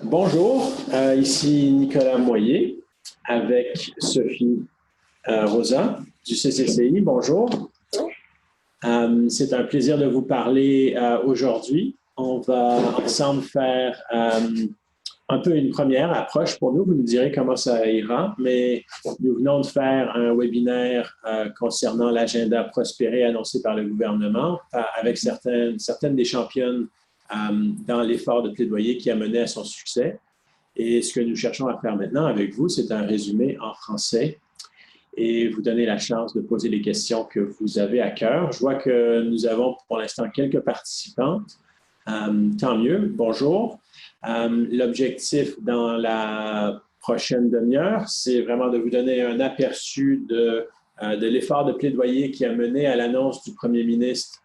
Bonjour, ici Nicolas Moyer avec Sophie Rosa du CCCI. Bonjour. C'est un plaisir de vous parler aujourd'hui. On va ensemble faire un peu une première approche pour nous. Vous nous direz comment ça ira, mais nous venons de faire un webinaire concernant l'agenda prospéré annoncé par le gouvernement avec certaines des championnes dans l'effort de plaidoyer qui a mené à son succès. Et ce que nous cherchons à faire maintenant avec vous, c'est un résumé en français et vous donner la chance de poser les questions que vous avez à cœur. Je vois que nous avons pour l'instant quelques participantes. Tant mieux. Bonjour. L'objectif dans la prochaine demi-heure, c'est vraiment de vous donner un aperçu de l'effort de plaidoyer qui a mené à l'annonce du premier ministre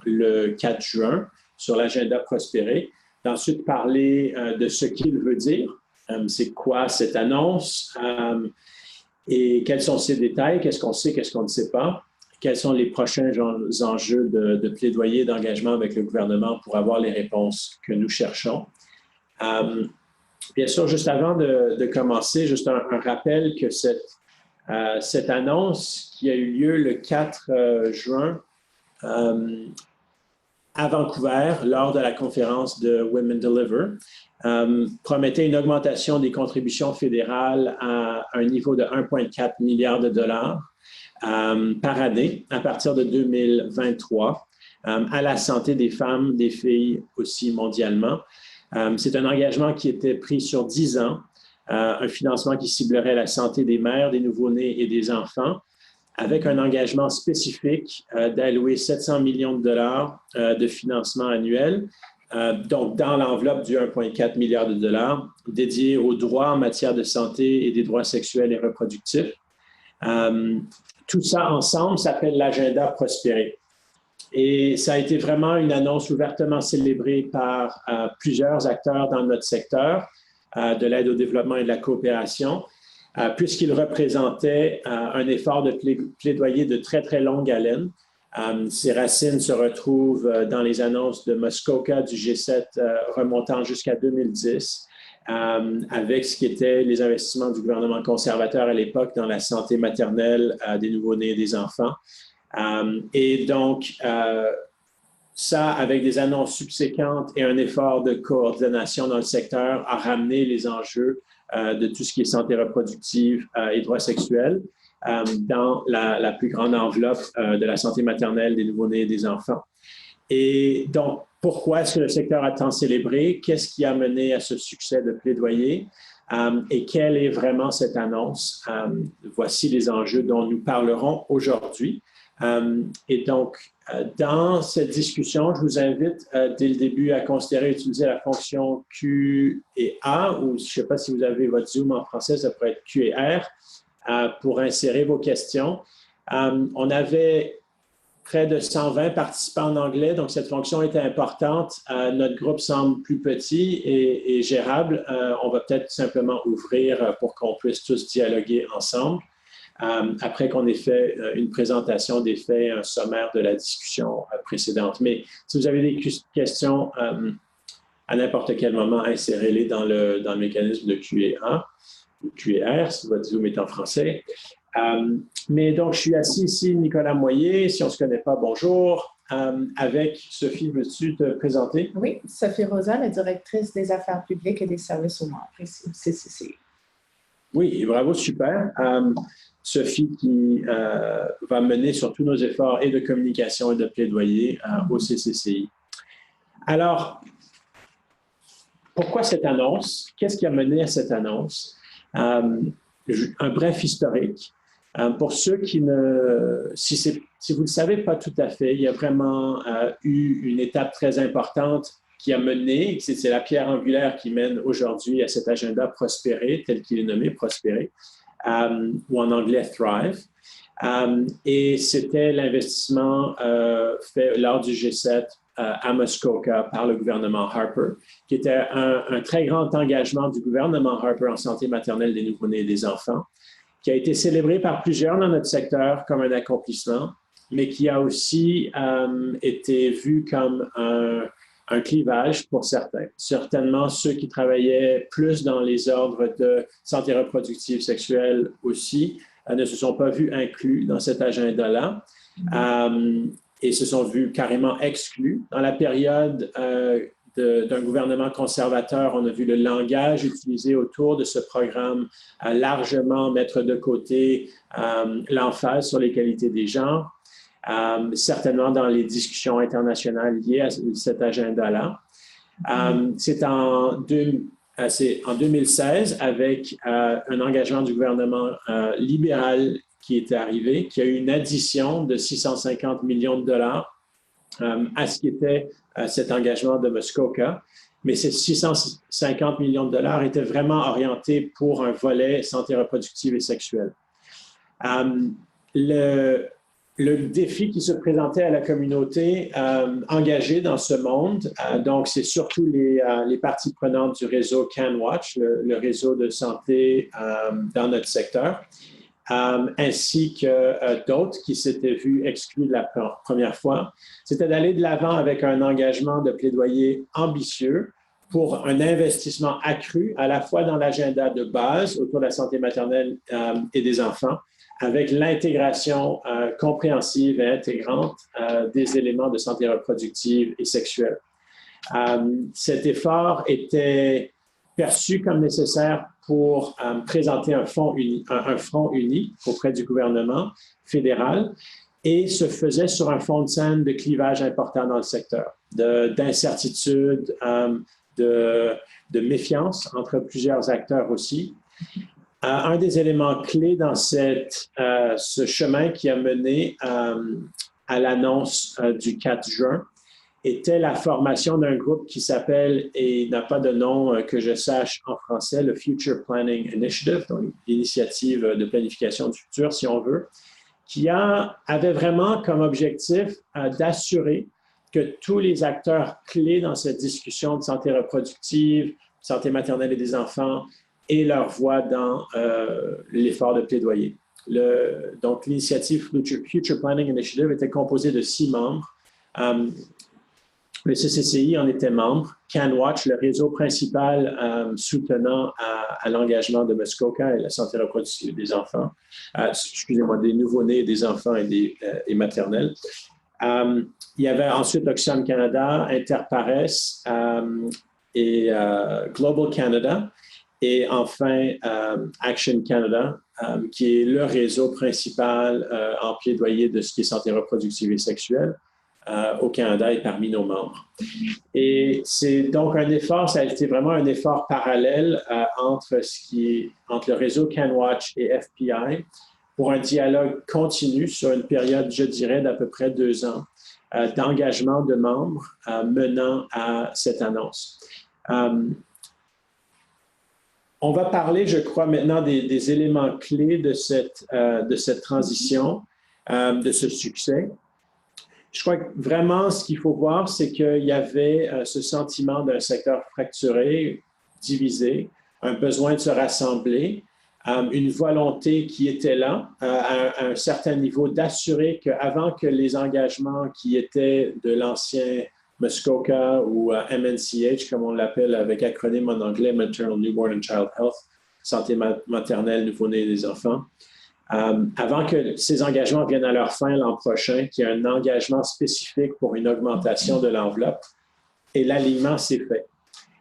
le 4 juin sur l'agenda prospéré. D'ensuite, parler de ce qu'il veut dire. C'est quoi cette annonce et quels sont ses détails, qu'est-ce qu'on sait, qu'est-ce qu'on ne sait pas. Quels sont les prochains enjeux de plaidoyer, d'engagement avec le gouvernement pour avoir les réponses que nous cherchons. Bien sûr, juste avant de commencer, juste un rappel que cette annonce qui a eu lieu le 4 juin à Vancouver, lors de la conférence de Women Deliver, promettait une augmentation des contributions fédérales à un niveau de 1,4 milliard de dollars par année à partir de 2023 à la santé des femmes, des filles aussi mondialement. C'est un engagement qui était pris sur 10 ans, un financement qui ciblerait la santé des mères, des nouveau-nés et des enfants, avec un engagement spécifique d'allouer 700 millions de dollars de financement annuel, donc dans l'enveloppe du 1,4 milliard de dollars, dédié aux droits en matière de santé et des droits sexuels et reproductifs. Tout ça ensemble s'appelle l'agenda prospéré. Et ça a été vraiment une annonce ouvertement célébrée par plusieurs acteurs dans notre secteur de l'aide au développement et de la coopération, puisqu'il représentait un effort de plaidoyer de très, très longue haleine. Ses racines se retrouvent dans les annonces de Muskoka du G7 remontant jusqu'à 2010, avec ce qui était les investissements du gouvernement conservateur à l'époque dans la santé maternelle des nouveau-nés et des enfants. Et donc, ça, avec des annonces subséquentes et un effort de coordination dans le secteur, a ramené les enjeux de tout ce qui est santé reproductive et droits sexuels dans la plus grande enveloppe de la santé maternelle des nouveau-nés et des enfants. Et donc, pourquoi est-ce que le secteur a tant célébré? Qu'est-ce qui a mené à ce succès de plaidoyer? Et quelle est vraiment cette annonce? Voici les enjeux dont nous parlerons aujourd'hui. Et donc, dans cette discussion, je vous invite dès le début à considérer utiliser la fonction Q et A, ou je ne sais pas si vous avez votre Zoom en français, ça pourrait être Q et R, pour insérer vos questions. On avait près de 120 participants en anglais, donc cette fonction était importante. Notre groupe semble plus petit et gérable. On va peut-être simplement ouvrir pour qu'on puisse tous dialoguer ensemble. Après qu'on ait fait une présentation des faits, un sommaire de la discussion précédente. Mais si vous avez des questions à n'importe quel moment, insérez-les dans le mécanisme de Q&A ou Q&R, si votre Zoom est en français. Mais donc, je suis assis ici, Nicolas Moyer. Si on ne se connaît pas, bonjour. Avec Sophie, veux-tu te présenter? Oui, Sophie Rosa, la directrice des affaires publiques et des services aux membres ici au CCCI. Oui, bravo, super. Sophie qui va mener sur tous nos efforts et de communication et de plaidoyer au CCCI. Alors, pourquoi cette annonce? Qu'est-ce qui a mené à cette annonce? Un bref historique. Pour ceux qui ne... Si vous ne le savez pas tout à fait, il y a vraiment eu une étape très importante qui a mené, c'est la pierre angulaire qui mène aujourd'hui à cet agenda prospéré, tel qu'il est nommé prospéré, ou en anglais Thrive. Et c'était l'investissement fait lors du G7 à Muskoka par le gouvernement Harper, qui était un très grand engagement du gouvernement Harper en santé maternelle des nouveau-nés et des enfants, qui a été célébré par plusieurs dans notre secteur comme un accomplissement, mais qui a aussi été vu comme un clivage pour certains. Certainement, ceux qui travaillaient plus dans les ordres de santé reproductive sexuelle aussi ne se sont pas vus inclus dans cet agenda-là et se sont vus carrément exclus. Dans la période d'un gouvernement conservateur, on a vu le langage utilisé autour de ce programme largement mettre de côté l'emphase sur les qualités des genres. Certainement dans les discussions internationales liées à cet agenda-là. C'est en 2016, avec un engagement du gouvernement libéral qui était arrivé, qui a eu une addition de 650 millions de dollars à ce qui était cet engagement de Muskoka. Mais ces 650 millions de dollars étaient vraiment orientés pour un volet santé reproductive et sexuelle. Le défi qui se présentait à la communauté engagée dans ce monde, donc c'est surtout les parties prenantes du réseau CanWatch, le réseau de santé dans notre secteur, ainsi que d'autres qui s'étaient vus exclus de la première fois, c'était d'aller de l'avant avec un engagement de plaidoyer ambitieux pour un investissement accru à la fois dans l'agenda de base autour de la santé maternelle et des enfants, avec l'intégration compréhensive et intégrante des éléments de santé reproductive et sexuelle. Cet effort était perçu comme nécessaire pour présenter un front uni auprès du gouvernement fédéral et se faisait sur un fond de scène de clivage important dans le secteur, d'incertitude, de méfiance entre plusieurs acteurs aussi. Un des éléments clés dans ce chemin qui a mené à l'annonce du 4 juin était la formation d'un groupe qui s'appelle, et n'a pas de nom que je sache en français, le Future Planning Initiative, donc l'initiative de planification du futur, si on veut, qui avait vraiment comme objectif d'assurer que tous les acteurs clés dans cette discussion de santé reproductive, santé maternelle et des enfants, et leur voix dans l'effort de plaidoyer. Donc, l'initiative Future Planning Initiative était composée de 6 membres. Le CCCI en était membre. CanWatch, le réseau principal soutenant à l'engagement de Muskoka et la santé reproductive des enfants, excusez-moi, des nouveau-nés, des enfants et maternels. Il y avait ensuite Oxfam Canada, Interpares et Global Canada. Et enfin, Action Canada, qui est le réseau principal en plaidoyer de ce qui est santé reproductive et sexuelle au Canada et parmi nos membres. Et c'est donc un effort, ça a été vraiment un effort parallèle entre le réseau CanWatch et FPI pour un dialogue continu sur une période, je dirais, d'à peu près 2 ans d'engagement de membres menant à cette annonce. On va parler, je crois, maintenant des éléments clés de cette transition, de ce succès. Je crois que vraiment, ce qu'il faut voir, c'est qu'il y avait ce sentiment d'un secteur fracturé, divisé, un besoin de se rassembler, une volonté qui était là, à un certain niveau, d'assurer qu'avant que les engagements qui étaient de l'ancien Muskoka ou MNCH, comme on l'appelle avec acronyme en anglais, Maternal, Newborn and Child Health, santé maternelle, nouveau-nés et des enfants, avant que ces engagements viennent à leur fin l'an prochain, qu'il y ait un engagement spécifique pour une augmentation de l'enveloppe, et l'alignement s'est fait.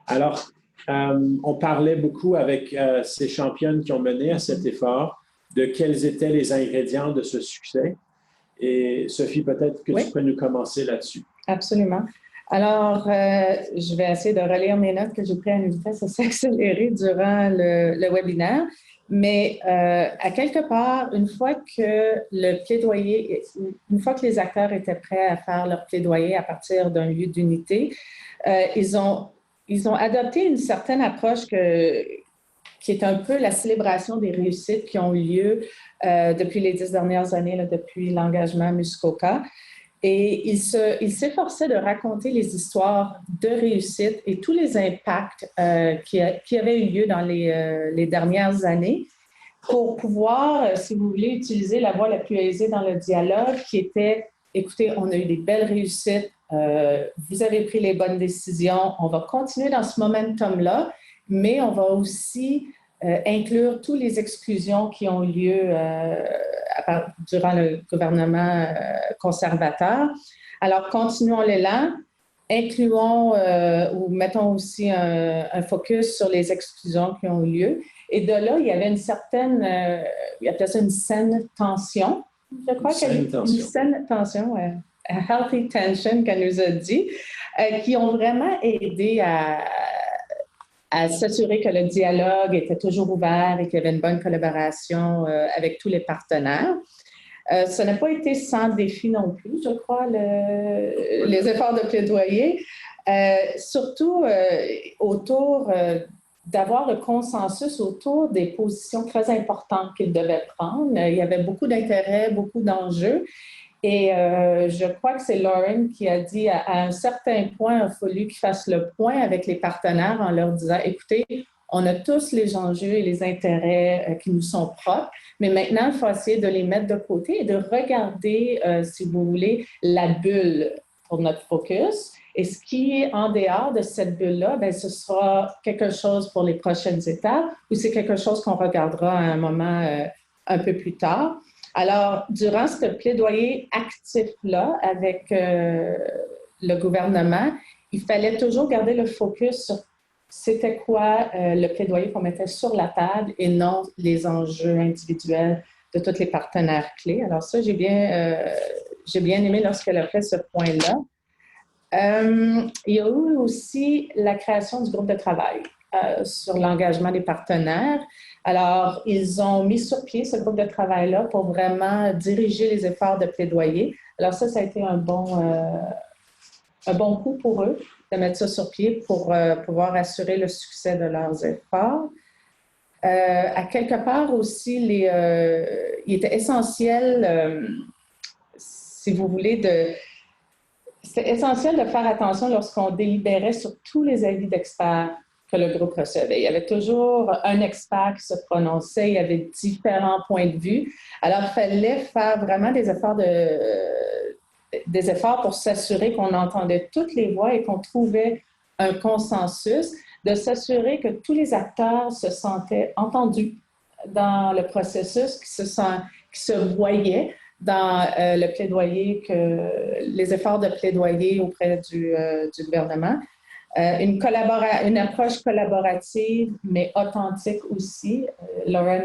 Alors, on parlait beaucoup avec ces championnes qui ont mené à cet effort de quels étaient les ingrédients de ce succès. Et Sophie, peut-être que tu peux nous commencer là-dessus. Absolument. Alors, je vais essayer de relire mes notes que j'ai prises à une vitesse assez accélérée durant le webinaire. Mais à quelque part, une fois que les acteurs étaient prêts à faire leur plaidoyer à partir d'un lieu d'unité, ils ont adopté une certaine approche qui est un peu la célébration des réussites qui ont eu lieu depuis les 10 dernières années, là, depuis l'engagement Muskoka. Et ils s'efforçaient de raconter les histoires de réussite et tous les impacts qui avaient eu lieu dans les dernières années pour pouvoir, si vous voulez, utiliser la voie la plus aisée dans le dialogue qui était, écoutez, on a eu des belles réussites, vous avez pris les bonnes décisions, on va continuer dans ce momentum-là, mais on va aussi inclure toutes les exclusions qui ont lieu durant le gouvernement conservateur. Alors, continuons l'élan, incluons ou mettons aussi un focus sur les exclusions qui ont eu lieu. Et de là, il y avait une certaine, il y appelait ça une saine tension. Je crois une saine tension, a healthy tension qu'elle nous a dit, qui ont vraiment aidé à s'assurer que le dialogue était toujours ouvert et qu'il y avait une bonne collaboration avec tous les partenaires. Ça n'a pas été sans défi non plus, je crois, les efforts de plaidoyer, surtout autour d'avoir le consensus autour des positions très importantes qu'ils devaient prendre. Il y avait beaucoup d'intérêts, beaucoup d'enjeux. Et je crois que c'est Lauren qui a dit à un certain point, il a fallu qu'ils fassent le point avec les partenaires en leur disant, écoutez, on a tous les enjeux et les intérêts qui nous sont propres, mais maintenant, il faut essayer de les mettre de côté et de regarder, si vous voulez, la bulle pour notre focus. Et ce qui est en dehors de cette bulle-là, bien, ce sera quelque chose pour les prochaines étapes ou c'est quelque chose qu'on regardera à un moment un peu plus tard. Alors, durant ce plaidoyer actif-là avec le gouvernement, il fallait toujours garder le focus sur c'était quoi le plaidoyer qu'on mettait sur la table et non les enjeux individuels de tous les partenaires clés. Alors ça, j'ai bien aimé lorsqu'elle a fait ce point-là. Il y a eu aussi la création du groupe de travail sur l'engagement des partenaires. Alors, ils ont mis sur pied ce groupe de travail-là pour vraiment diriger les efforts de plaidoyer. Alors ça a été un bon coup pour eux de mettre ça sur pied pour pouvoir assurer le succès de leurs efforts. À quelque part aussi, il était essentiel, si vous voulez, c'était essentiel de faire attention lorsqu'on délibérait sur tous les avis d'experts que le groupe recevait. Il y avait toujours un expert qui se prononçait, il y avait différents points de vue. Alors, il fallait faire vraiment des efforts pour s'assurer qu'on entendait toutes les voix et qu'on trouvait un consensus, de s'assurer que tous les acteurs se sentaient entendus dans le processus, qui se voyaient dans le plaidoyer, les efforts de plaidoyer auprès du gouvernement. Une approche collaborative, mais authentique aussi. Lauren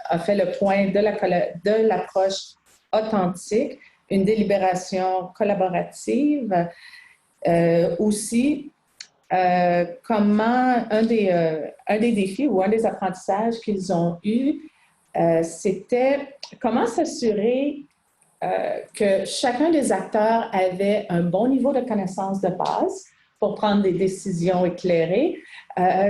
a fait le point de l'approche authentique, une délibération collaborative. Aussi, comment un des défis ou un des apprentissages qu'ils ont eus, c'était comment s'assurer que chacun des acteurs avait un bon niveau de connaissance de base pour prendre des décisions éclairées.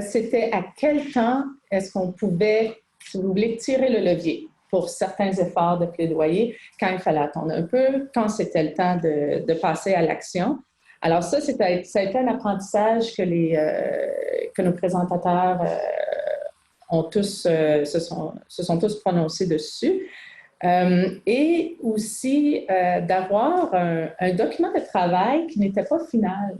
C'était à quel temps est-ce qu'on pouvait, si vous voulez, tirer le levier pour certains efforts de plaidoyer, quand il fallait attendre un peu, quand c'était le temps de passer à l'action. Alors ça a été un apprentissage que nos présentateurs se sont tous prononcés dessus. Et aussi d'avoir un document de travail qui n'était pas final.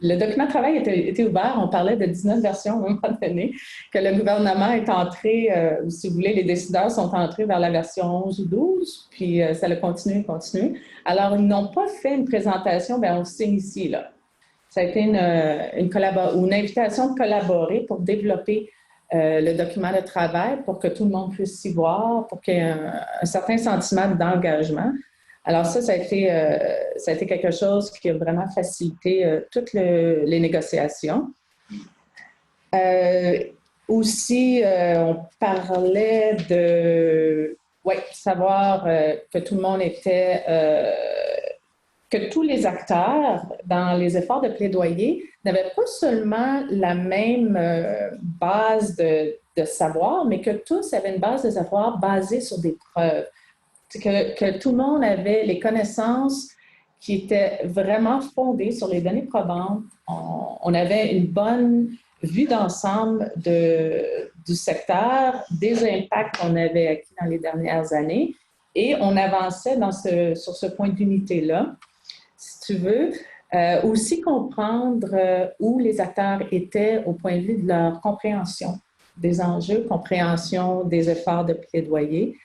Le document de travail était ouvert, on parlait de 19 versions à un moment donné, que le gouvernement est entré, ou si vous voulez, les décideurs sont entrés vers la version 11 ou 12, puis ça a continué. Alors, ils n'ont pas fait une présentation, bien, on signe ici, là. Ça a été une invitation de collaborer pour développer le document de travail pour que tout le monde puisse s'y voir, pour qu'il y ait un certain sentiment d'engagement. Alors ça a été quelque chose qui a vraiment facilité toutes les négociations. Aussi, on parlait de savoir que tout le monde était... que tous les acteurs dans les efforts de plaidoyer n'avaient pas seulement la même base de savoir, mais que tous avaient une base de savoir basée sur des preuves. Que tout le monde avait les connaissances qui étaient vraiment fondées sur les données probantes. On avait une bonne vue d'ensemble du secteur, des impacts qu'on avait acquis dans les dernières années, et on avançait sur ce point d'unité-là. tu veux. Aussi comprendre où les acteurs étaient au point de vue de leur compréhension des enjeux, compréhension des efforts de plaidoyer.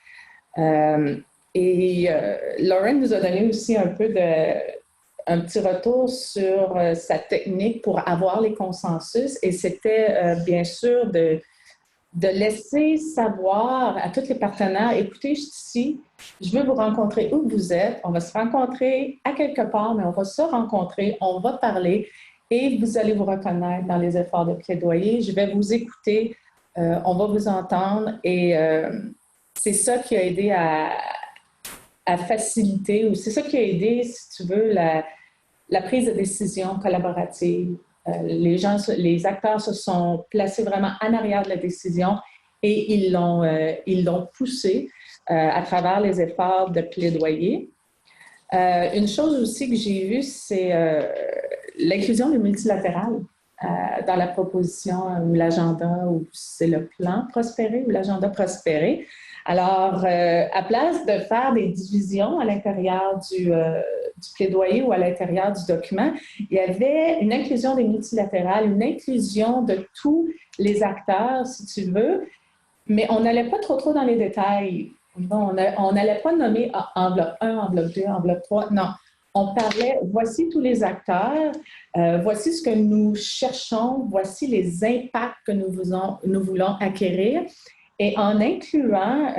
Lauren nous a donné aussi un petit retour sur sa technique pour avoir les consensus et c'était bien sûr de laisser savoir à tous les partenaires, écoutez, je suis ici, je veux vous rencontrer où vous êtes, on va se rencontrer à quelque part, mais on va se rencontrer, on va parler et vous allez vous reconnaître dans les efforts de plaidoyer. Je vais vous écouter, on va vous entendre et c'est ça qui a aidé à faciliter, ou c'est ça qui a aidé, si tu veux, la prise de décision collaborative. Les acteurs se sont placés vraiment en arrière de la décision et ils l'ont poussée à travers les efforts de plaidoyer. Une chose aussi que j'ai vue, c'est l'inclusion du multilatéral dans la proposition ou l'agenda, ou c'est le plan Prospérer ou l'agenda Prospérer. Alors, à place de faire des divisions à l'intérieur du plaidoyer ou à l'intérieur du document, il y avait une inclusion des multilatérales, une inclusion de tous les acteurs, si tu veux, mais on n'allait pas trop dans les détails. On n'allait pas nommer enveloppe 1, enveloppe 2, enveloppe 3. Non, on parlait, voici tous les acteurs, voici ce que nous cherchons, voici les impacts que nous voulons acquérir. Et en incluant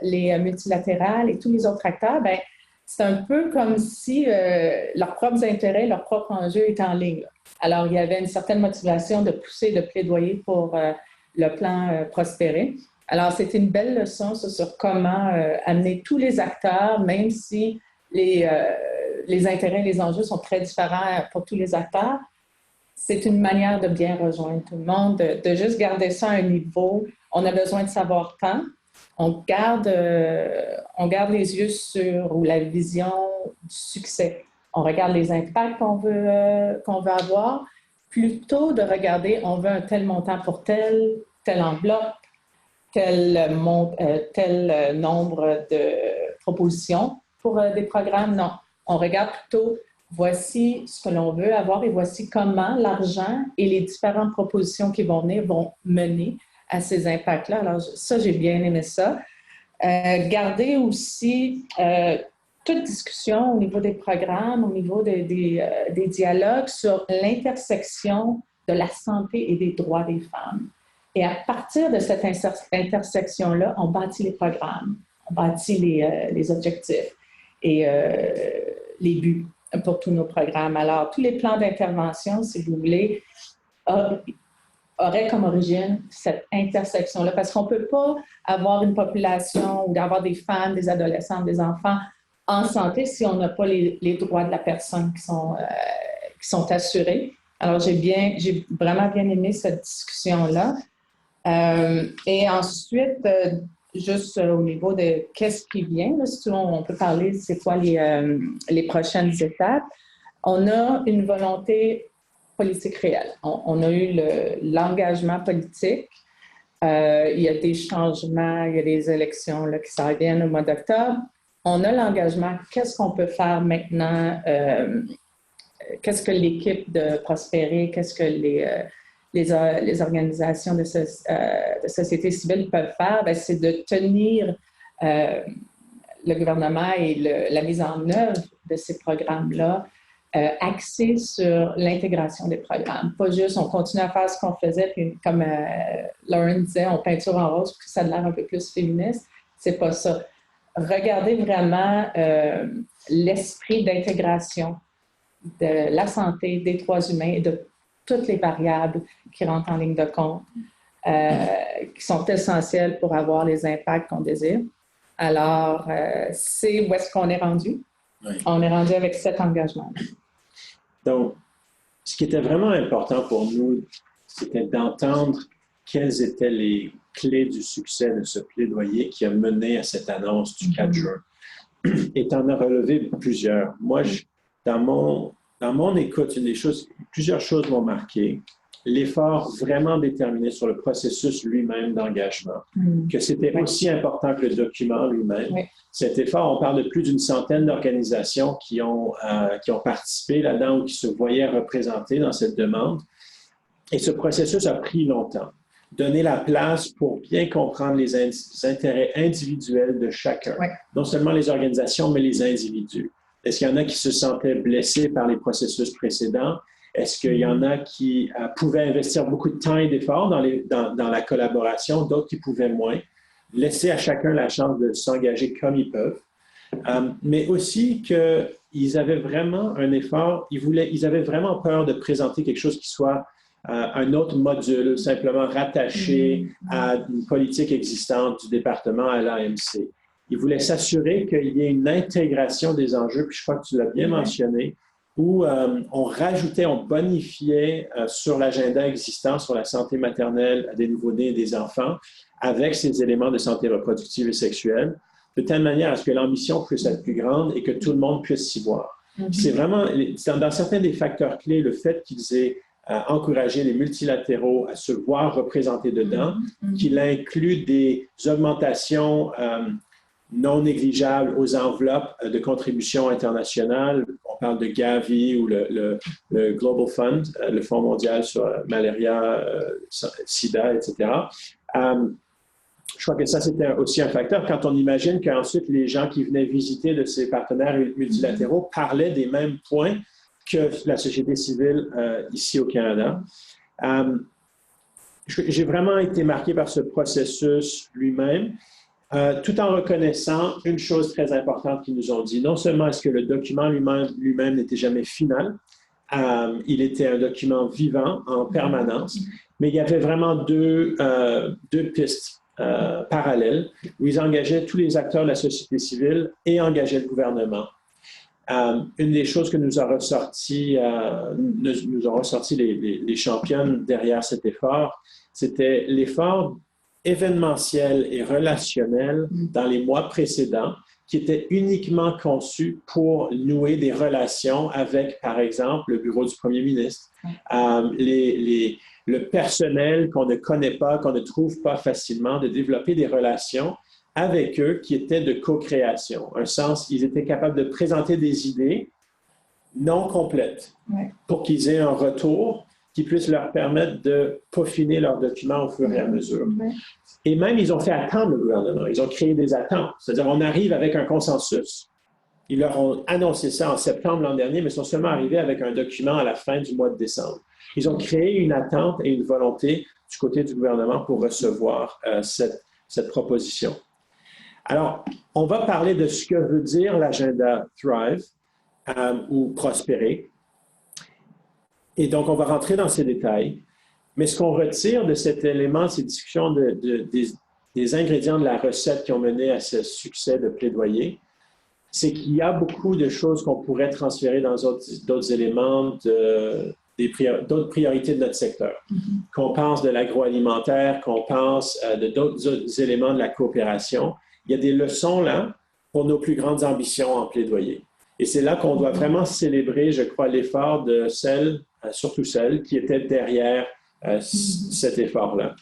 les multilatérales et tous les autres acteurs, bien, c'est un peu comme si leurs propres intérêts, leurs propres enjeux étaient en ligne. Alors, il y avait une certaine motivation de pousser, de plaidoyer pour le plan Prospérer. Alors, c'était une belle leçon sur comment amener tous les acteurs, même si les intérêts et les enjeux sont très différents pour tous les acteurs. C'est une manière de bien rejoindre tout le monde, de juste garder ça à un niveau. On a besoin de savoir quand. On garde les yeux sur ou la vision du succès. On regarde les impacts qu'on veut avoir, plutôt de regarder, on veut un tel montant pour telle enveloppe, tel nombre de propositions pour des programmes. Non, on regarde plutôt, voici ce que l'on veut avoir et voici comment l'argent et les différentes propositions qui vont venir vont mener à ces impacts-là. Alors, ça, j'ai bien aimé ça. Garder aussi toute discussion au niveau des programmes, au niveau des dialogues sur l'intersection de la santé et des droits des femmes. Et à partir de cette intersection-là, on bâtit les programmes, on bâtit les objectifs et les buts pour tous nos programmes. Alors, tous les plans d'intervention, si vous voulez, auraient comme origine cette intersection-là, parce qu'on ne peut pas avoir une population ou avoir des femmes, des adolescents, des enfants en santé si on n'a pas les droits de la personne qui sont assurés. Alors, j'ai vraiment bien aimé cette discussion-là. Et ensuite, juste au niveau de qu'est-ce qui vient, là, si on peut parler, c'est quoi les prochaines étapes. On a une volonté politique réelle. On a eu l'engagement politique. Il y a des changements, il y a des élections là, qui s'en viennent au mois d'octobre. On a l'engagement. Qu'est-ce qu'on peut faire maintenant? Qu'est-ce que l'équipe de Prospérer, qu'est-ce que les organisations de société civile peuvent faire? Bien, c'est de tenir le gouvernement et la mise en œuvre de ces programmes-là axés sur l'intégration des programmes. Pas juste, on continue à faire ce qu'on faisait, puis comme Lauren disait, on peinture en rose pour que ça ait l'air un peu plus féministe. C'est pas ça. Regardez vraiment l'esprit d'intégration de la santé, des droits humains et de toutes les variables qui rentrent en ligne de compte, qui sont essentielles pour avoir les impacts qu'on désire. Alors, c'est où est-ce qu'on est rendu? Oui. On est rendu avec cet engagement. Donc, ce qui était vraiment important pour nous, c'était d'entendre quelles étaient les clés du succès de ce plaidoyer qui a mené à cette annonce du 4 juin. Et tu en as relevé plusieurs. Moi, dans mon écoute, plusieurs choses m'ont marqué. l'effort vraiment déterminé sur le processus lui-même d'engagement, que c'était aussi important que le document lui-même. Oui. Cet effort, on parle de plus d'une centaine d'organisations qui ont participé là-dedans ou qui se voyaient représentées dans cette demande. Et ce processus a pris longtemps. Donner la place pour bien comprendre les intérêts individuels de chacun. Oui. Non seulement les organisations, mais les individus. Est-ce qu'il y en a qui se sentaient blessés par les processus précédents? Est-ce qu'il y en a qui pouvaient investir beaucoup de temps et d'efforts dans la collaboration, d'autres qui pouvaient moins? Laisser à chacun la chance de s'engager comme ils peuvent. Mais aussi qu'ils avaient vraiment un effort, ils avaient vraiment peur de présenter quelque chose qui soit un autre module, simplement rattaché à une politique existante du département à l'AMC. Ils voulaient s'assurer qu'il y ait une intégration des enjeux, puis je crois que tu l'as bien mentionné, où on rajoutait, on bonifiait sur l'agenda existant sur la santé maternelle des nouveau-nés et des enfants avec ces éléments de santé reproductive et sexuelle, de telle manière à ce que l'ambition puisse être plus grande et que tout le monde puisse s'y voir. C'est vraiment, dans certains des facteurs clés, le fait qu'ils aient encouragé les multilatéraux à se voir représentés dedans, qu'il inclut des augmentations non négligeables aux enveloppes de contributions internationales. On parle de Gavi ou le Global Fund, le Fonds mondial sur malaria, sida, etc. Je crois que ça, c'était aussi un facteur. Quand on imagine qu'ensuite, les gens qui venaient visiter de ces partenaires multilatéraux parlaient des mêmes points que la société civile ici au Canada. J'ai vraiment été marqué par ce processus lui-même, tout en reconnaissant une chose très importante qu'ils nous ont dit. Non seulement est-ce que le document lui-même n'était jamais final, il était un document vivant en permanence, mais il y avait vraiment deux pistes parallèles où ils engageaient tous les acteurs de la société civile et engageaient le gouvernement. Une des choses que nous ont ressorti les championnes derrière cet effort, c'était l'effort événementiel et relationnel dans les mois précédents qui était uniquement conçu pour nouer des relations avec, par exemple, le bureau du premier ministre, le personnel qu'on ne connaît pas, qu'on ne trouve pas facilement, de développer des relations avec eux qui étaient de co-création. Un sens, ils étaient capables de présenter des idées non complètes pour qu'ils aient un retour qui puisse leur permettre de peaufiner leurs documents au fur et à mesure. Et même, ils ont fait attendre le gouvernement. Ils ont créé des attentes. C'est-à-dire, on arrive avec un consensus. Ils leur ont annoncé ça en septembre l'an dernier, mais ils sont seulement arrivés avec un document à la fin du mois de décembre. Ils ont créé une attente et une volonté du côté du gouvernement pour recevoir cette proposition. Alors, on va parler de ce que veut dire l'agenda Thrive ou Prospérer. Et donc, on va rentrer dans ces détails. Mais ce qu'on retire de cet élément, ces discussions des ingrédients de la recette qui ont mené à ce succès de plaidoyer, c'est qu'il y a beaucoup de choses qu'on pourrait transférer dans d'autres éléments d'autres priorités de notre secteur. Qu'on pense de l'agroalimentaire, qu'on pense de d'autres éléments de la coopération. Il y a des leçons là pour nos plus grandes ambitions en plaidoyer. Et c'est là qu'on doit vraiment célébrer, je crois, l'effort de surtout celles qui étaient derrière cet effort-là.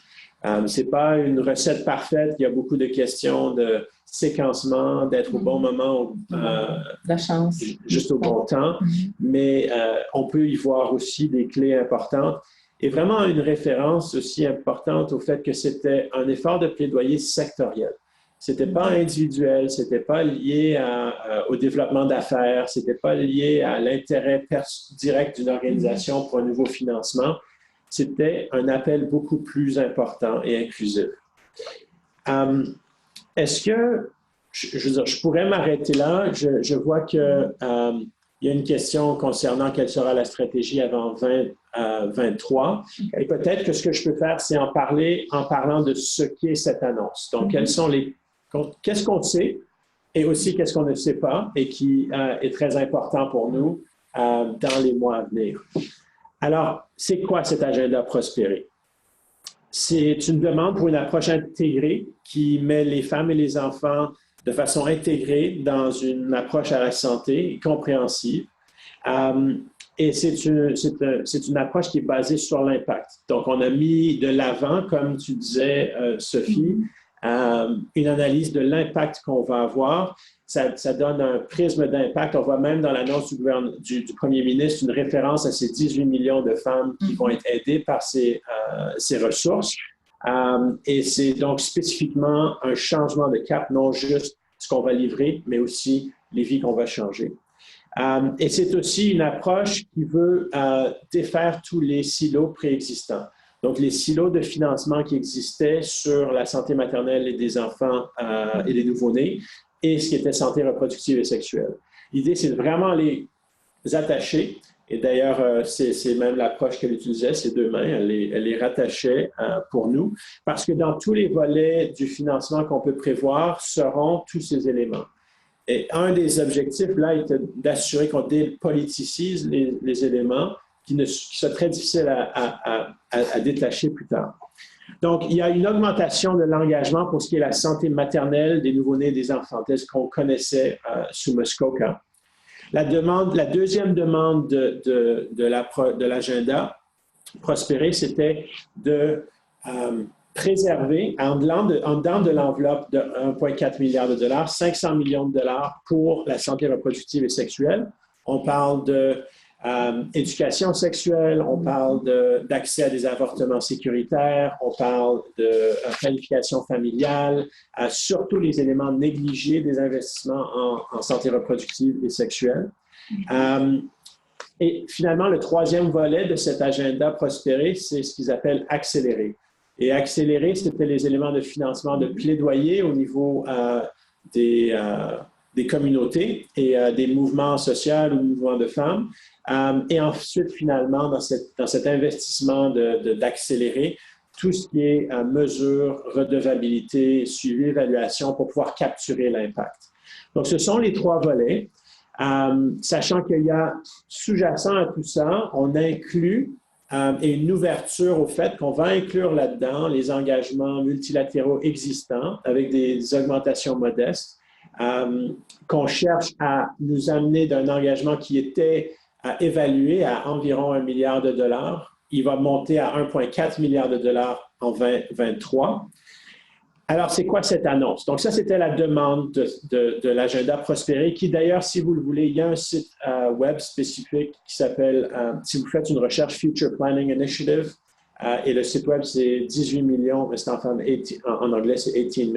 Ce n'est pas une recette parfaite, il y a beaucoup de questions de séquencement, d'être au bon moment, la chance. Juste au bon temps, mais on peut y voir aussi des clés importantes et vraiment une référence aussi importante au fait que c'était un effort de plaidoyer sectoriel. Ce n'était pas individuel, ce n'était pas lié au développement d'affaires, ce n'était pas lié à l'intérêt direct d'une organisation pour un nouveau financement. C'était un appel beaucoup plus important et inclusif. Est-ce que, je pourrais m'arrêter là? Je vois qu'il y a une question concernant quelle sera la stratégie avant 2023. Et peut-être que ce que je peux faire, c'est en parler en parlant de ce qu'est cette annonce. Donc, qu'est-ce qu'on sait et aussi qu'est-ce qu'on ne sait pas et qui est très important pour nous dans les mois à venir. Alors, c'est quoi cet agenda Prospérer? C'est une demande pour une approche intégrée qui met les femmes et les enfants de façon intégrée dans une approche à la santé compréhensive Et c'est une approche qui est basée sur l'impact. Donc, on a mis de l'avant, comme tu disais, Sophie, une analyse de l'impact qu'on va avoir. Ça donne un prisme d'impact. On voit même dans l'annonce du premier ministre une référence à ces 18 millions de femmes qui vont être aidées par ces ressources. Et c'est donc spécifiquement un changement de cap, non juste ce qu'on va livrer, mais aussi les vies qu'on va changer. Et c'est aussi une approche qui veut défaire tous les silos préexistants. Donc, les silos de financement qui existaient sur la santé maternelle et des enfants et des nouveau-nés et ce qui était santé reproductive et sexuelle. L'idée, c'est de vraiment les attacher. Et d'ailleurs, c'est même l'approche qu'elle utilisait, ses deux mains, elle les rattachait pour nous, parce que dans tous les volets du financement qu'on peut prévoir seront tous ces éléments. Et un des objectifs, là, était d'assurer qu'on dépoliticise les éléments qui sont très difficiles à détacher plus tard. Donc, il y a une augmentation de l'engagement pour ce qui est la santé maternelle des nouveau-nés et des enfants, tel qu'on connaissait sous Muskoka. La deuxième demande de l'agenda Prospérer, c'était de préserver, en dedans de l'enveloppe de 1,4 milliard de dollars, 500 millions de dollars pour la santé reproductive et sexuelle. On parle d'éducation sexuelle, on parle d'accès à des avortements sécuritaires, on parle de planification familiale, surtout les éléments négligés des investissements en santé reproductive et sexuelle. Et finalement, le troisième volet de cet agenda Prospérer, c'est ce qu'ils appellent accélérer. Et accélérer, c'était les éléments de financement de plaidoyer au niveau des communautés et des mouvements sociaux ou mouvements de femmes. Et ensuite, finalement, dans cet investissement d'accélérer, tout ce qui est mesure, redevabilité, suivi, évaluation pour pouvoir capturer l'impact. Donc, ce sont les trois volets. Sachant qu'il y a sous-jacent à tout ça, on inclut et une ouverture au fait qu'on va inclure là-dedans les engagements multilatéraux existants avec des augmentations modestes, qu'on cherche à nous amener d'un engagement qui était évalué à environ 1 milliard de dollars. Il va monter à 1,4 milliard de dollars en 2023. Alors, c'est quoi cette annonce? Donc, ça, c'était la demande de l'agenda Prospérer, qui d'ailleurs, si vous le voulez, il y a un site web spécifique qui s'appelle, si vous faites une recherche Future Planning Initiative, et le site web, c'est 18 millions, mais c'est en anglais, c'est 18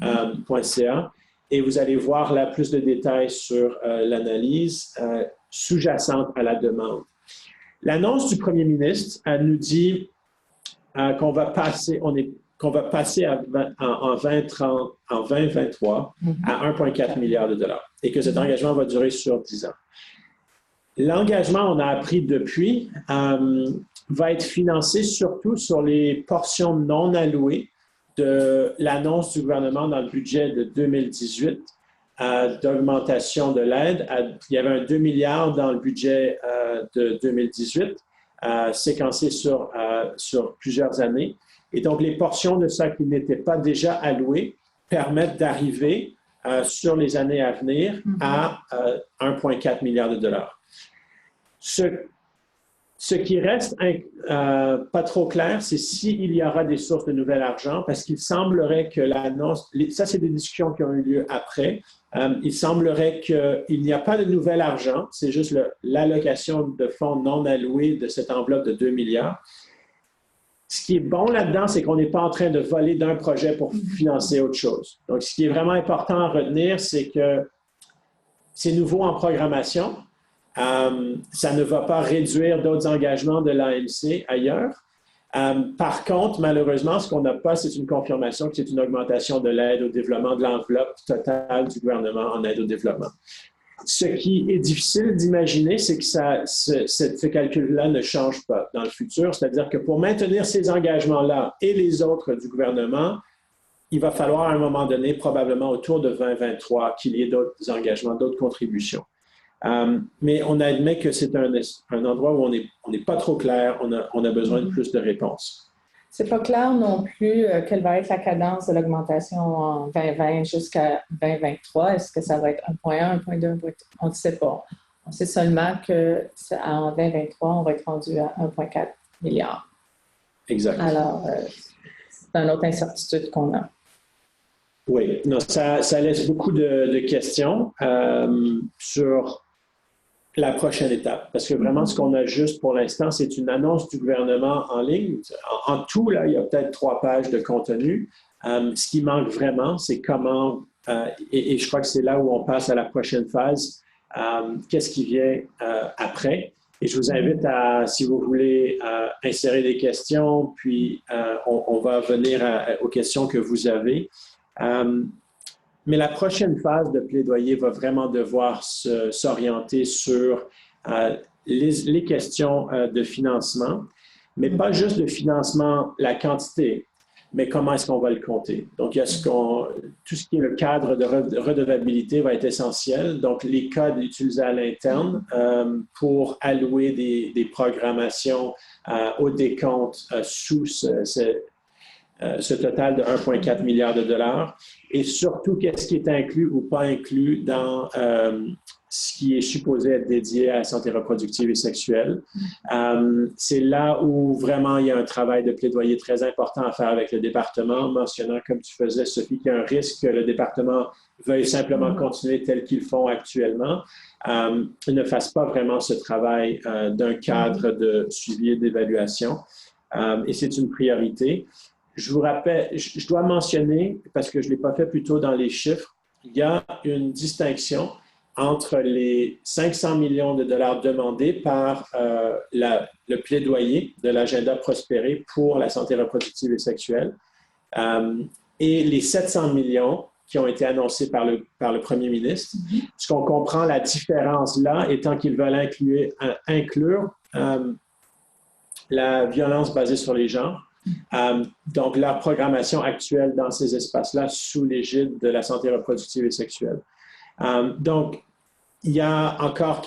million.ca. Et vous allez voir là plus de détails sur l'analyse sous-jacente à la demande. L'annonce du premier ministre nous dit qu'on va passer, en 2023 à 1,4 milliard de dollars et que cet engagement va durer sur 10 ans. L'engagement, on a appris depuis, va être financé surtout sur les portions non allouées de l'annonce du gouvernement dans le budget de 2018 d'augmentation de l'aide. Il y avait un 2 milliards dans le budget de 2018, séquencé sur plusieurs années. Et donc, les portions de ça qui n'étaient pas déjà allouées permettent d'arriver sur les années à venir à 1,4 milliard de dollars. Ce qui reste pas trop clair, c'est s'il y aura des sources de nouvel argent, parce qu'il semblerait que l'annonce, ça c'est des discussions qui ont eu lieu après, il semblerait qu'il n'y a pas de nouvel argent, c'est juste l'allocation de fonds non alloués de cette enveloppe de 2 milliards. Ce qui est bon là-dedans, c'est qu'on n'est pas en train de voler d'un projet pour financer autre chose. Donc, ce qui est vraiment important à retenir, c'est que c'est nouveau en programmation. Ça ne va pas réduire d'autres engagements de l'AMC ailleurs. Par contre, malheureusement, ce qu'on n'a pas, c'est une confirmation que c'est une augmentation de l'aide au développement, de l'enveloppe totale du gouvernement en aide au développement. Ce qui est difficile d'imaginer, c'est que ce calcul-là ne change pas dans le futur. C'est-à-dire que pour maintenir ces engagements-là et les autres du gouvernement, il va falloir à un moment donné, probablement autour de 2023, qu'il y ait d'autres engagements, d'autres contributions. Mais on admet que c'est un endroit où on n'est pas trop clair, on a besoin de plus de réponses. C'est pas clair non plus quelle va être la cadence de l'augmentation en 2020 jusqu'à 2023. Est-ce que ça va être 1,1, 1,2, 1,3? On ne sait pas. On sait seulement qu'en 2023, on va être rendu à 1,4 milliard. Exact. Alors, c'est une autre incertitude qu'on a. Oui, non, ça laisse beaucoup de questions sur la prochaine étape. Parce que vraiment, ce qu'on a juste pour l'instant, c'est une annonce du gouvernement en ligne. En tout, là, il y a peut-être 3 pages de contenu. Ce qui manque vraiment, c'est comment, et je crois que c'est là où on passe à la prochaine phase, qu'est-ce qui vient après. Et je vous invite à, si vous voulez, insérer des questions, puis on va venir aux questions que vous avez. Mais la prochaine phase de plaidoyer va vraiment devoir s'orienter sur les questions de financement, mais pas juste le financement, la quantité, mais comment est-ce qu'on va le compter. Donc, il y a tout ce qui est le cadre de redevabilité va être essentiel. Donc, les codes utilisés à l'interne pour allouer des programmations au décompte sous ce total de 1,4 milliard de dollars, et surtout qu'est-ce qui est inclus ou pas inclus dans ce qui est supposé être dédié à la santé reproductive et sexuelle. C'est là où vraiment il y a un travail de plaidoyer très important à faire avec le département, mentionnant, comme tu faisais, Sophie, qu'il y a un risque que le département veuille simplement continuer tel qu'ils font actuellement, ne fasse pas vraiment ce travail d'un cadre de suivi et d'évaluation. Et c'est une priorité. Je vous rappelle, je dois mentionner, parce que je ne l'ai pas fait plus tôt dans les chiffres, il y a une distinction entre les 500 millions de dollars demandés par le plaidoyer de l'agenda Prospérer pour la santé reproductive et sexuelle et les 700 millions qui ont été annoncés par le premier ministre. Ce qu'on comprend, la différence là, étant qu'ils veulent inclure la violence basée sur les genres. Donc, leur programmation actuelle dans ces espaces-là sous l'égide de la santé reproductive et sexuelle. Donc, il y a encore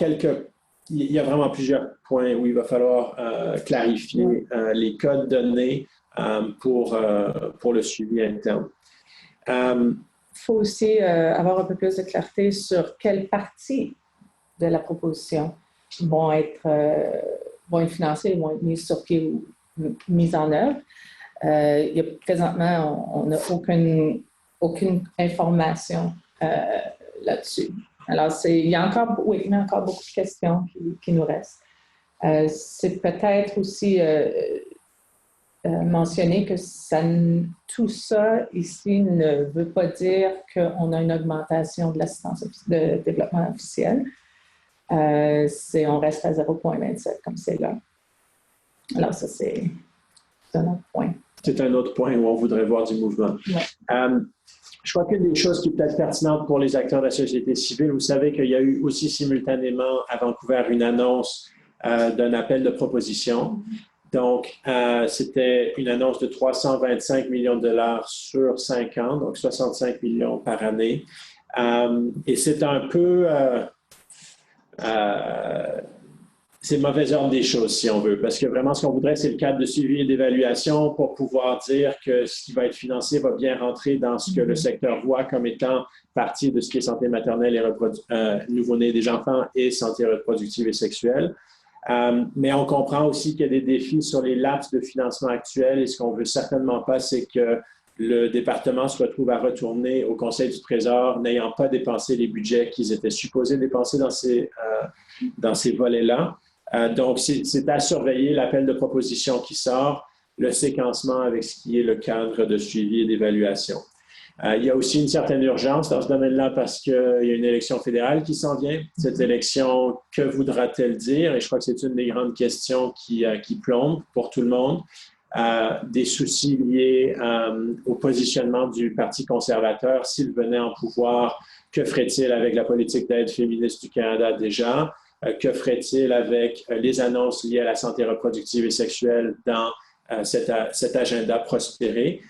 il y a vraiment plusieurs points où il va falloir clarifier les codes donnés pour le suivi interne. Il faut aussi avoir un peu plus de clarté sur quelle partie de la proposition vont être financées, vont être mises sur pied ou mises en œuvre. Présentement, on n'a aucune information là-dessus. Alors, il y a encore beaucoup de questions qui nous restent. C'est peut-être aussi mentionner que tout ça ici ne veut pas dire qu'on a une augmentation de l'assistance de développement officiel. On reste à 0,27 comme c'est là. Alors, ça, c'est un autre point. C'est un autre point où on voudrait voir du mouvement. Ouais. Je crois qu'une des choses qui est peut-être pertinente pour les acteurs de la société civile, vous savez qu'il y a eu aussi simultanément à Vancouver une annonce d'un appel de proposition. Donc, c'était une annonce de 325 millions de dollars sur 5 ans, donc 65 millions par année. Et c'est un peu... c'est mauvais ordre des choses, si on veut, parce que vraiment, ce qu'on voudrait, c'est le cadre de suivi et d'évaluation pour pouvoir dire que ce qui va être financé va bien rentrer dans ce que le secteur voit comme étant partie de ce qui est santé maternelle et nouveau-nés des enfants et santé reproductive et sexuelle. Mais on comprend aussi qu'il y a des défis sur les laps de financement actuels et ce qu'on ne veut certainement pas, c'est que le département se retrouve à retourner au Conseil du Trésor n'ayant pas dépensé les budgets qu'ils étaient supposés dépenser dans ces volets-là. Donc, c'est à surveiller l'appel de proposition qui sort, le séquencement avec ce qui est le cadre de suivi et d'évaluation. Il y a aussi une certaine urgence dans ce domaine-là parce qu'il y a une élection fédérale qui s'en vient. Cette élection, que voudra-t-elle dire? Et je crois que c'est une des grandes questions qui plombe pour tout le monde. Des soucis liés au positionnement du Parti conservateur. S'il venait en pouvoir, que ferait-il avec la politique d'aide féministe du Canada déjà? Que ferait-il avec les annonces liées à la santé reproductive et sexuelle dans cet agenda Prospérer?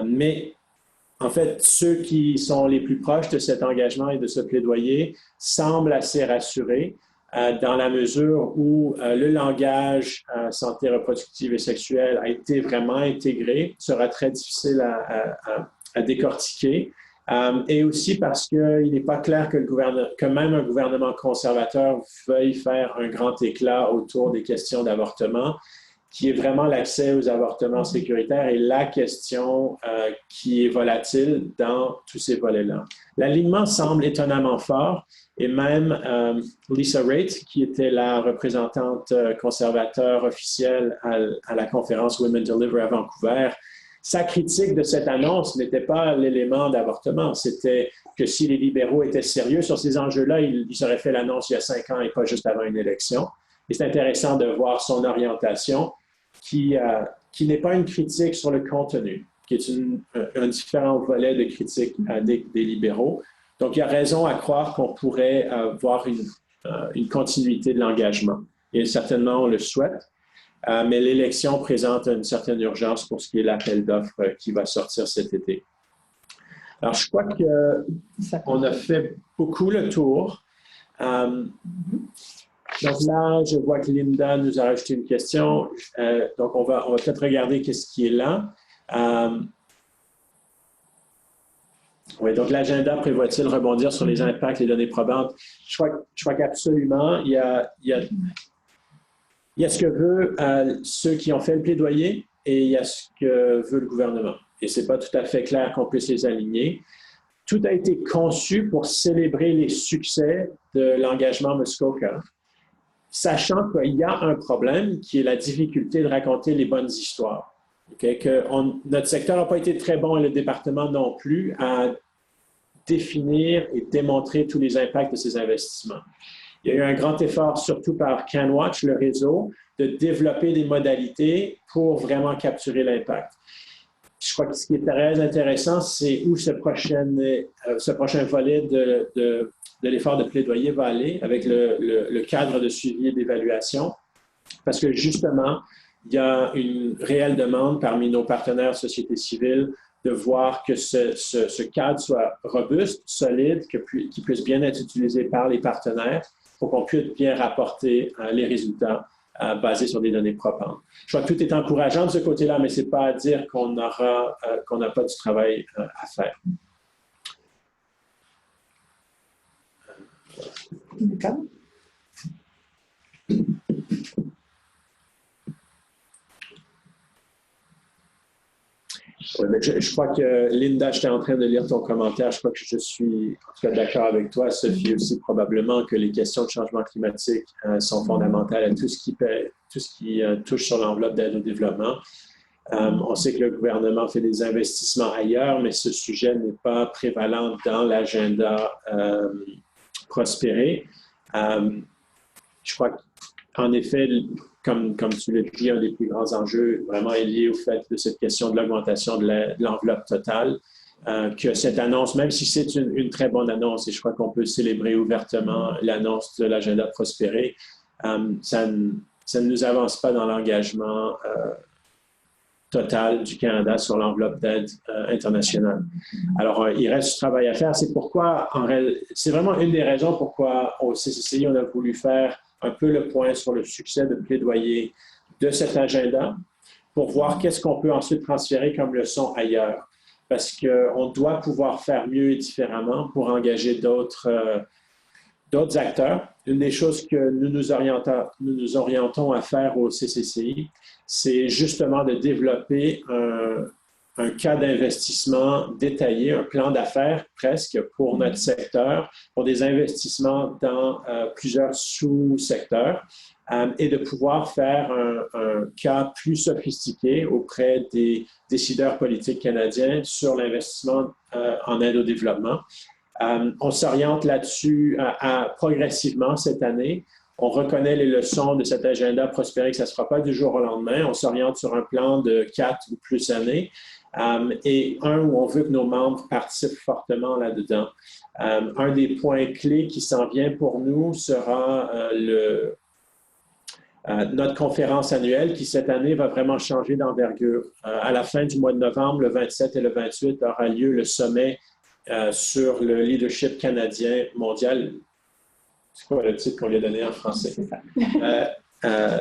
Mais en fait, ceux qui sont les plus proches de cet engagement et de ce plaidoyer semblent assez rassurés dans la mesure où le langage santé reproductive et sexuelle a été vraiment intégré, sera très difficile à décortiquer. Et aussi parce qu'il n'est pas clair que même un gouvernement conservateur veuille faire un grand éclat autour des questions d'avortement, qui est vraiment l'accès aux avortements sécuritaires et la question qui est volatile dans tous ces volets-là. L'alignement semble étonnamment fort et même Lisa Raitt, qui était la représentante conservateur officielle à la conférence Women Deliver à Vancouver, sa critique de cette annonce n'était pas l'élément d'avortement, c'était que si les libéraux étaient sérieux sur ces enjeux-là, ils auraient fait l'annonce il y a 5 ans et pas juste avant une élection. Et c'est intéressant de voir son orientation qui n'est pas une critique sur le contenu, qui est un différent volet de critique des libéraux. Donc, il y a raison à croire qu'on pourrait voir une continuité de l'engagement. Et certainement, on le souhaite. Mais l'élection présente une certaine urgence pour ce qui est l'appel d'offres qui va sortir cet été. Alors, je crois qu'on a fait beaucoup le tour. Donc là, je vois que Linda nous a rajouté une question. Donc, on va peut-être regarder qu'est-ce qui est là. Oui, donc l'agenda prévoit-il rebondir sur les impacts, les données probantes? Je crois qu'absolument, il y a ce que veulent ceux qui ont fait le plaidoyer et il y a ce que veut le gouvernement. Et ce n'est pas tout à fait clair qu'on puisse les aligner. Tout a été conçu pour célébrer les succès de l'engagement Muskoka, sachant qu'il y a un problème qui est la difficulté de raconter les bonnes histoires. Okay? Notre secteur n'a pas été très bon et le département non plus à définir et démontrer tous les impacts de ces investissements. Il y a eu un grand effort, surtout par CanWatch, le réseau, de développer des modalités pour vraiment capturer l'impact. Je crois que ce qui est très intéressant, c'est où ce prochain volet de l'effort de plaidoyer va aller avec le cadre de suivi et d'évaluation. Parce que justement, il y a une réelle demande parmi nos partenaires société civile de voir que ce cadre soit robuste, solide, qu'il puisse bien être utilisé par les partenaires pour qu'on puisse bien rapporter les résultats basés sur des données probantes. Je crois que tout est encourageant de ce côté-là, mais ce n'est pas à dire qu'on n'a pas du travail à faire. D'accord. Oui, mais je crois que, Linda, j'étais en train de lire ton commentaire. Je crois que je suis en tout cas d'accord avec toi, Sophie, aussi probablement que les questions de changement climatique sont fondamentales à tout ce qui touche sur l'enveloppe d'aide au développement. On sait que le gouvernement fait des investissements ailleurs, mais ce sujet n'est pas prévalent dans l'agenda prospérer. Je crois qu'en effet, comme tu l'as dit, un des plus grands enjeux vraiment est lié au fait de cette question de l'augmentation de l'enveloppe totale, que cette annonce, même si c'est une très bonne annonce, et je crois qu'on peut célébrer ouvertement l'annonce de l'agenda prospérer, ça ne nous avance pas dans l'engagement total du Canada sur l'enveloppe d'aide internationale. Alors, il reste du travail à faire. C'est vraiment une des raisons pourquoi au CCCI, on a voulu faire un peu le point sur le succès de plaidoyer de cet agenda pour voir qu'est-ce qu'on peut ensuite transférer comme leçon ailleurs. Parce qu'on doit pouvoir faire mieux et différemment pour engager d'autres acteurs. Une des choses que nous nous orientons à faire au CCCI, c'est justement de développer un cas d'investissement détaillé, un plan d'affaires presque pour notre secteur, pour des investissements dans plusieurs sous-secteurs et de pouvoir faire un cas plus sophistiqué auprès des décideurs politiques canadiens sur l'investissement en aide au développement. On s'oriente là-dessus progressivement cette année. On reconnaît les leçons de cet agenda prospérer, que ça ne se fera pas du jour au lendemain. On s'oriente sur un plan de 4 ou plus années et où on veut que nos membres participent fortement là-dedans. Un des points clés qui s'en vient pour nous sera notre conférence annuelle qui, cette année, va vraiment changer d'envergure. À la fin du mois de novembre, le 27 et le 28, aura lieu le sommet sur le leadership canadien mondial. C'est quoi le titre qu'on lui a donné en français? C'est ça.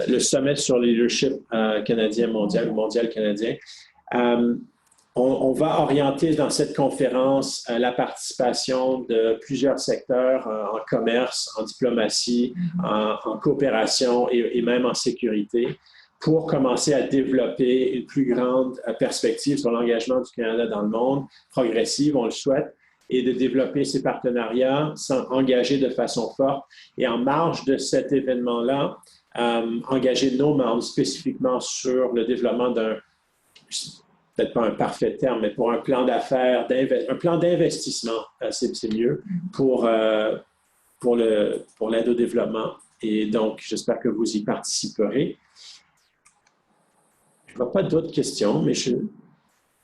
Le sommet sur le leadership canadien mondial, mondial canadien. On va orienter dans cette conférence la participation de plusieurs secteurs en commerce, en diplomatie, en coopération et même en sécurité pour commencer à développer une plus grande perspective sur l'engagement du Canada dans le monde, progressive, on le souhaite, et de développer ces partenariats engagés de façon forte. Et en marge de cet événement-là, engager nos membres spécifiquement sur le développement d'un, peut-être pas un parfait terme, mais pour un plan d'affaires, un plan d'investissement, c'est mieux, pour l'aide au développement. Et donc, j'espère que vous y participerez. Je ne vois pas d'autres questions, mais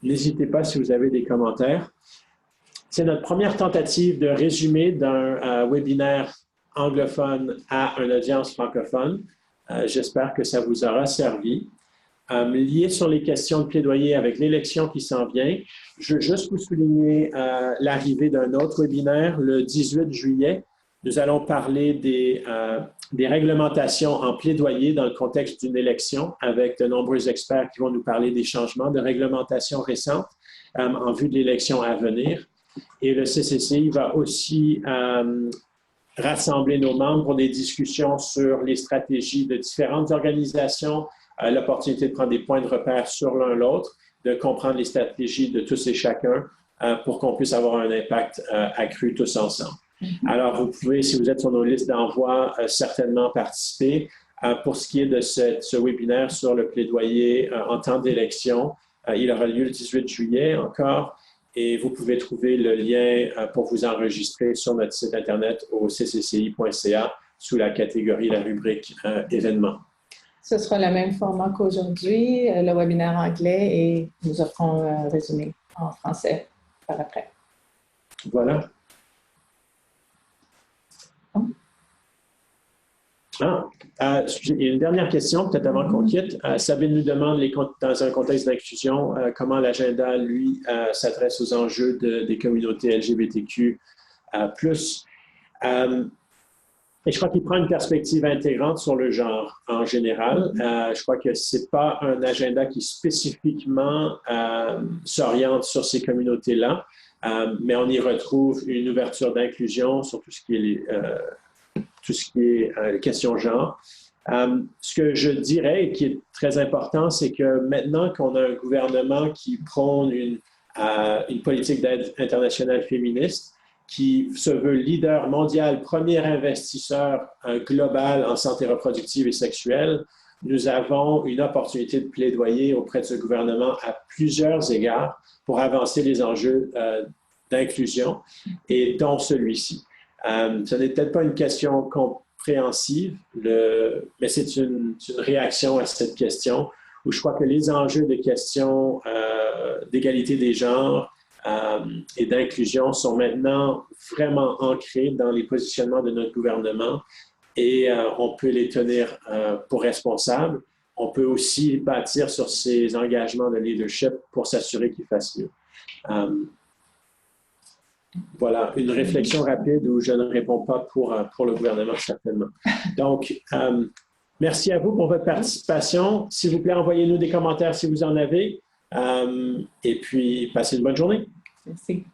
n'hésitez pas si vous avez des commentaires. C'est notre première tentative de résumé d'un webinaire anglophone à une audience francophone. J'espère que ça vous aura servi. Lié sur les questions de plaidoyer avec l'élection qui s'en vient, je veux juste vous souligner l'arrivée d'un autre webinaire le 18 juillet. Nous allons parler des réglementations en plaidoyer dans le contexte d'une élection avec de nombreux experts qui vont nous parler des changements de réglementation récentes en vue de l'élection à venir. Et le CCCI va aussi rassembler nos membres pour des discussions sur les stratégies de différentes organisations, l'opportunité de prendre des points de repère sur l'un l'autre, de comprendre les stratégies de tous et chacun pour qu'on puisse avoir un impact accru tous ensemble. Alors, vous pouvez, si vous êtes sur nos listes d'envoi, certainement participer. Pour ce qui est de ce webinaire sur le plaidoyer en temps d'élection, il aura lieu le 18 juillet encore et vous pouvez trouver le lien pour vous enregistrer sur notre site Internet au ccci.ca sous la catégorie, la rubrique événements. Ce sera le même format qu'aujourd'hui, le webinaire anglais, et nous offrons un résumé en français par après. Voilà. Il y a une dernière question, peut-être avant qu'on quitte. Sabine nous demande, dans un contexte d'inclusion, comment l'agenda, lui, s'adresse aux enjeux des communautés LGBTQ+. Et je crois qu'il prend une perspective intégrante sur le genre en général. Je crois que ce n'est pas un agenda qui spécifiquement s'oriente sur ces communautés-là, mais on y retrouve une ouverture d'inclusion sur tout ce qui est question genre. Ce que je dirais et qui est très important, c'est que maintenant qu'on a un gouvernement qui prône une politique d'aide internationale féministe, qui se veut leader mondial, premier investisseur global en santé reproductive et sexuelle, nous avons une opportunité de plaidoyer auprès de ce gouvernement à plusieurs égards pour avancer les enjeux d'inclusion, et dont celui-ci. Ce n'est peut-être pas une question compréhensive, mais c'est une réaction à cette question où je crois que les enjeux des questions d'égalité des genres et d'inclusion sont maintenant vraiment ancrés dans les positionnements de notre gouvernement et on peut les tenir pour responsables. On peut aussi bâtir sur ces engagements de leadership pour s'assurer qu'ils fassent mieux. Voilà, une réflexion rapide où je ne réponds pas pour le gouvernement, certainement. Donc, merci à vous pour votre participation. S'il vous plaît, envoyez-nous des commentaires si vous en avez. Et puis, passez une bonne journée. Merci.